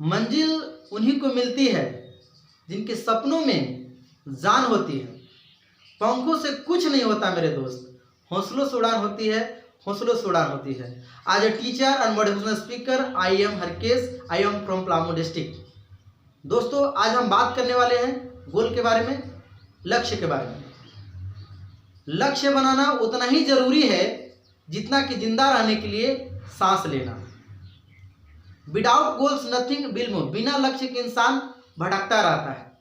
मंजिल उन्हीं को मिलती है जिनके सपनों में जान होती है। पंखों से कुछ नहीं होता मेरे दोस्त, हौसलों से उड़ान होती है, हौसलों से उड़ान होती है। आज a teacher and motivational speaker, I am Harkesh, I am from Palamu district. दोस्तों, आज हम बात करने वाले हैं गोल के बारे में, लक्ष्य के बारे में। लक्ष्य बनाना उतना ही जरूरी है जितना कि जिंदा रहने के लिए सांस लेना। Without goals nothing will move. बिना लक्ष्य के इंसान भटकता रहता है।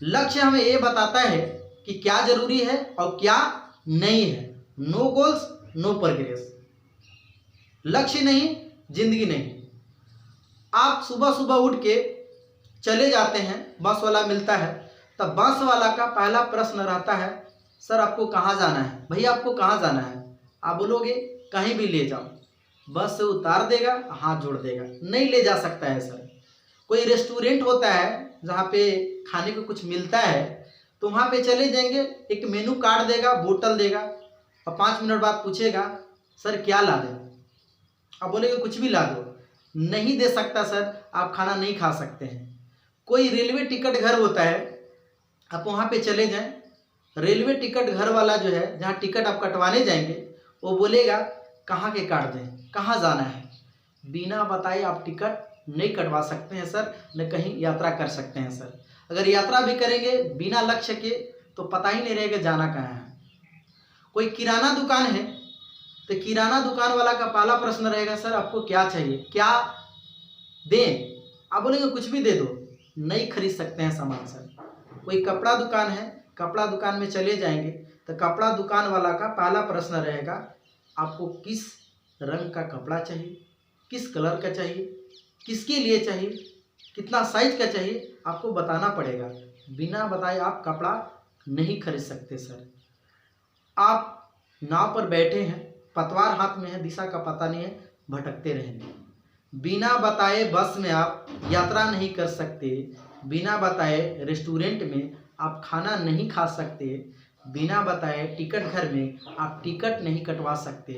लक्ष्य हमें ये बताता है कि क्या जरूरी है और क्या नहीं है। No goals no progress. लक्ष्य नहीं, जिंदगी नहीं। आप सुबह सुबह उठ के चले जाते हैं, बस वाला मिलता है, तब बस वाला का पहला प्रश्न रहता है, सर आपको कहाँ जाना है? भैया आपको कहाँ जाना है? आप बोलोगे कहीं भी ले जाओ। बस से उतार देगा, हाथ जोड़ देगा, नहीं ले जा सकता है सर। कोई रेस्टोरेंट होता है जहाँ पे खाने को कुछ मिलता है, तो वहाँ पे चले जाएंगे, एक मेनू कार्ड देगा, बोतल देगा, और 5 मिनट बाद पूछेगा सर क्या ला दें? आप बोलेगे कुछ भी ला दो। नहीं दे सकता सर, आप खाना नहीं खा सकते हैं। कोई रेलवे टिकट घर होता है, आप वहाँ पे चले जाएं, रेलवे टिकट घर वाला जो है, जहाँ टिकट आप कटवाने जाएंगे, वो बोलेगा कहाँ के काट दें, कहाँ जाना है? बिना बताए आप टिकट नहीं कटवा सकते हैं सर, न कहीं यात्रा कर सकते हैं सर। अगर यात्रा भी करेंगे बिना लक्ष्य के तो पता ही नहीं रहेगा जाना कहाँ है। कोई किराना दुकान है, तो किराना दुकान वाला का पहला प्रश्न रहेगा सर आपको क्या चाहिए, क्या दें? आप बोलेंगे कुछ भी दे दो, नहीं खरीद सकते हैं सामान सर। कोई कपड़ा दुकान है, कपड़ा दुकान में चले जाएंगे तो कपड़ा दुकान वाला का पहला प्रश्न रहेगा आपको किस रंग का कपड़ा चाहिए, किस कलर का चाहिए, किसके लिए चाहिए, कितना साइज का चाहिए, आपको बताना पड़ेगा। बिना बताए आप कपड़ा नहीं खरीद सकते सर। आप नाव पर बैठे हैं, पतवार हाथ में है, दिशा का पता नहीं है, भटकते रहेंगे। बिना बताए बस में आप यात्रा नहीं कर सकते, बिना बताए रेस्टोरेंट में आप खाना नहीं खा सकते, बिना बताए टिकट घर में आप टिकट नहीं कटवा सकते,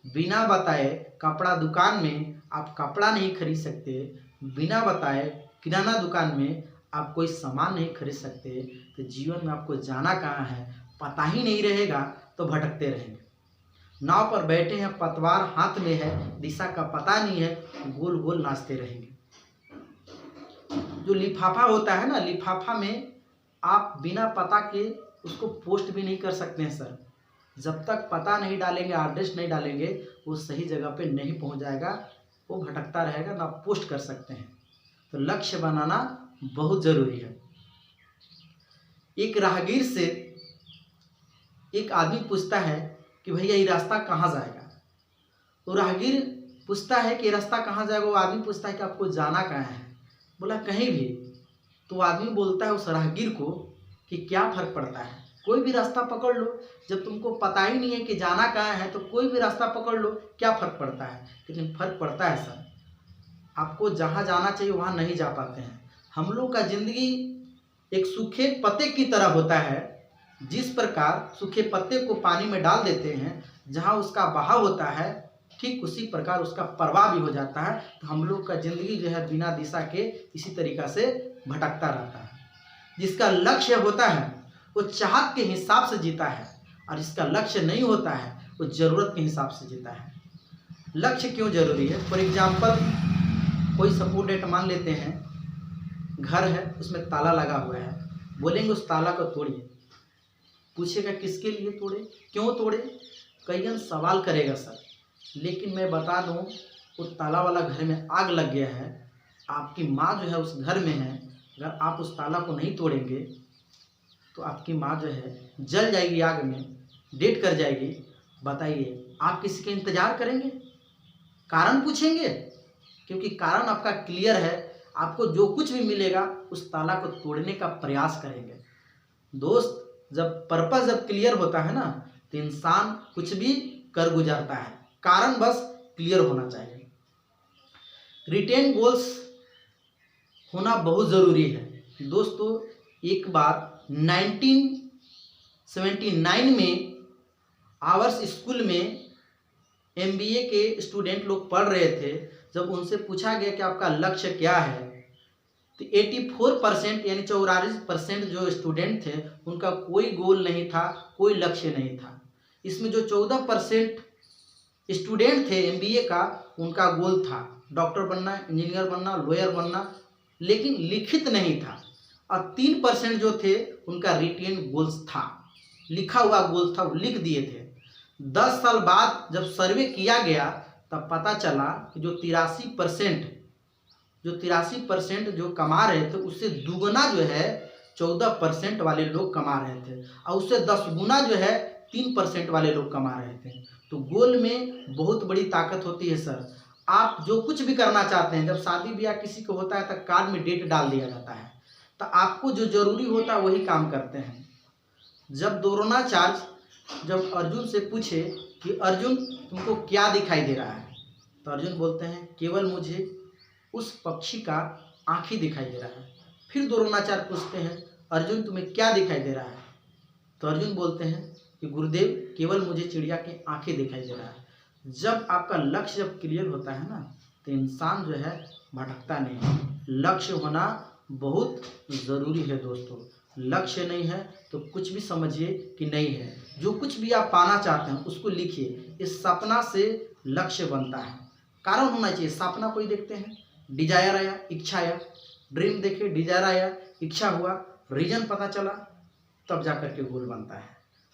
बिना बताए कपड़ा दुकान में आप कपड़ा नहीं खरीद सकते, बिना बताए किराना दुकान में आप कोई सामान नहीं खरीद सकते। तो जीवन में आपको जाना कहाँ है पता ही नहीं रहेगा, तो भटकते रहेंगे। नाव पर बैठे हैं, पतवार हाथ में है, दिशा का पता नहीं है, गोल गोल नाचते रहेंगे। जो लिफाफा होता है ना, लिफाफा में आप बिना पता के उसको पोस्ट भी नहीं कर सकते हैं सर। जब तक पता नहीं डालेंगे, एड्रेस नहीं डालेंगे, वो सही जगह पे नहीं पहुंच जाएगा, वो भटकता रहेगा, ना पोस्ट कर सकते हैं। तो लक्ष्य बनाना बहुत ज़रूरी है। एक राहगीर से एक आदमी पूछता है कि भैया ये रास्ता कहाँ जाएगा? तो राहगीर पूछता है कि रास्ता कहाँ जाएगा? वो आदमी पूछता है कि आपको जाना कहाँ है? बोला कहीं भी। तो आदमी बोलता है उस राहगीर को कि क्या फ़र्क पड़ता है, कोई भी रास्ता पकड़ लो, जब तुमको पता ही नहीं है कि जाना कहाँ है तो कोई भी रास्ता पकड़ लो, क्या फ़र्क पड़ता है? लेकिन फ़र्क पड़ता है सर, आपको जहाँ जाना चाहिए वहाँ नहीं जा पाते हैं। हम लोग का ज़िंदगी एक सूखे पत्ते की तरह होता है। जिस प्रकार सूखे पत्ते को पानी में डाल देते हैं, जहाँ उसका बहाव होता है, ठीक उसी प्रकार उसका प्रवाह भी हो जाता है। तो हम लोग का ज़िंदगी जो है बिना दिशा के इसी तरीक़ा से भटकता रहता है। जिसका लक्ष्य होता है वो चाहत के हिसाब से जीता है, और जिसका लक्ष्य नहीं होता है वो ज़रूरत के हिसाब से जीता है। लक्ष्य क्यों ज़रूरी है? फॉर एग्जाम्पल, कोई सपोर्ट डेट मान लेते हैं, घर है उसमें ताला लगा हुआ है, बोलेंगे उस ताला को तोड़िए, पूछेगा किसके लिए तोड़े, क्यों तोड़े, कई सवाल करेगा सर। लेकिन मैं बता दूं, वो ताला वाला घर में आग लग गया है, आपकी माँ जो है उस घर में है, अगर आप उस ताला को नहीं तोड़ेंगे तो आपकी माँ जो है जल जाएगी, आग में डेड कर जाएगी। बताइए आप किसी का इंतज़ार करेंगे? कारण पूछेंगे? क्योंकि कारण आपका क्लियर है, आपको जो कुछ भी मिलेगा उस ताला को तोड़ने का प्रयास करेंगे। दोस्त, जब पर्पस जब क्लियर होता है ना, तो इंसान कुछ भी कर गुजरता है। कारण बस क्लियर होना चाहिए। रिटेन गोल्स होना बहुत ज़रूरी है। दोस्तों, एक बार 1979 में आवर्स स्कूल में MBA के स्टूडेंट लोग पढ़ रहे थे, जब उनसे पूछा गया कि आपका लक्ष्य क्या है, तो 84% यानी 44% जो स्टूडेंट थे उनका कोई गोल नहीं था, कोई लक्ष्य नहीं था। इसमें जो 14% स्टूडेंट थे एमबीए का, उनका गोल था डॉक्टर बनना, इंजीनियर बनना, लॉयर बनना, लेकिन लिखित नहीं था। और 3% जो थे उनका रिटेन गोल्स था, लिखा हुआ गोल था, वो लिख दिए थे। 10 साल बाद जब सर्वे किया गया तब पता चला कि जो 83% जो कमा रहे थे उससे दुगना जो है 14% वाले लोग कमा रहे थे, और उससे 10 गुना जो है 3% वाले लोग कमा रहे थे। तो गोल में बहुत बड़ी ताकत होती है सर। आप जो कुछ भी करना चाहते हैं, जब शादी ब्याह किसी को होता है तो कार्ड में डेट डाल दिया जाता है, तो आपको जो जरूरी होता है वही काम करते हैं। जब द्रोणाचार्य जब अर्जुन से पूछे कि अर्जुन तुमको क्या दिखाई दे रहा है, तो अर्जुन बोलते हैं केवल मुझे उस पक्षी का आँख ही दिखाई दे रहा है। फिर द्रोणाचार्य पूछते हैं अर्जुन तुम्हें क्या दिखाई दे रहा है, तो अर्जुन बोलते हैं कि गुरुदेव केवल मुझे चिड़िया की आंखें दिखाई दे रहा है। जब आपका लक्ष्य जब क्लियर होता है ना, तो इंसान जो है भटकता नहीं है। लक्ष्य होना बहुत ज़रूरी है दोस्तों। लक्ष्य नहीं है तो कुछ भी समझिए कि नहीं है। जो कुछ भी आप पाना चाहते हैं उसको लिखिए। इस सपना से लक्ष्य बनता है, कारण होना चाहिए। सपना कोई देखते हैं, डिजायर आया, इच्छा आया, ड्रीम देखे, डिजायर आया, इच्छा हुआ, रीजन पता चला, तब जा कर के गोल बनता है।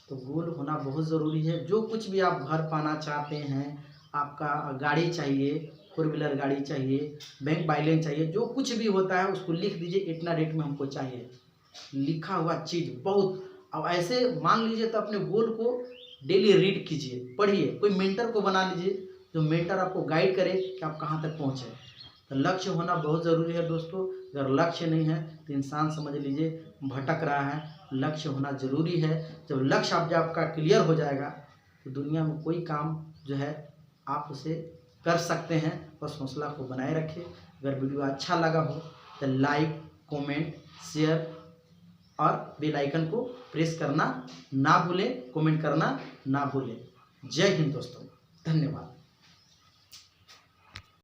तो गोल होना बहुत ज़रूरी है। जो कुछ भी आप घर पाना चाहते हैं, आपका गाड़ी चाहिए, 4 व्हीलर गाड़ी चाहिए, बैंक बैलेंस चाहिए, जो कुछ भी होता है उसको लिख दीजिए, इतना डेट में हमको चाहिए। लिखा हुआ चीज़ बहुत, अब ऐसे मान लीजिए तो अपने गोल को डेली रीड कीजिए, पढ़िए। कोई मेंटर को बना लीजिए जो मेंटर आपको गाइड करे कि आप कहाँ तक पहुँचे। तो लक्ष्य होना बहुत ज़रूरी है दोस्तों। अगर लक्ष्य नहीं है तो इंसान समझ लीजिए भटक रहा है। लक्ष्य होना ज़रूरी है। जब लक्ष्य आपका क्लियर हो जाएगा तो दुनिया में कोई काम जो है आप उसे कर सकते हैं। बस हौसला को बनाए रखिए। अगर वीडियो अच्छा लगा हो तो लाइक, कमेंट, शेयर और बेल आइकन को प्रेस करना ना भूलें, कमेंट करना ना भूलें। जय हिंद दोस्तों, धन्यवाद।